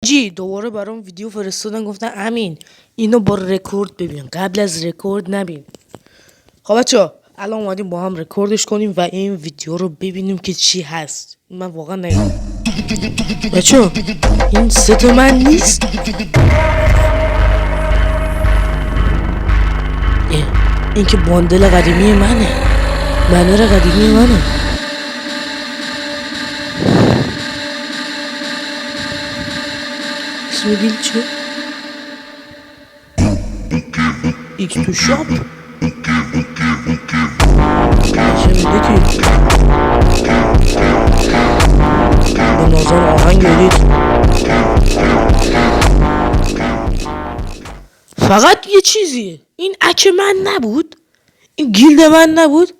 دوباره برام ویدیو فرستادن گفتن امین اینو با رکورد ببین قبل از رکورد نبین. خب بچه‌ها الان اومدیم با هم رکوردش کنیم و این ویدیو رو ببینیم که چی هست. من واقعا نمیدونم بچه‌ها این ست من نیست. این که باندل قدیمی منه، بنر قدیمی منه. اسم دیل چه؟ ایکس تو شاپ چه میده که به نظر آهنگ edit فقط یه چیزیه، این اک من نبود، این گیلد من نبود.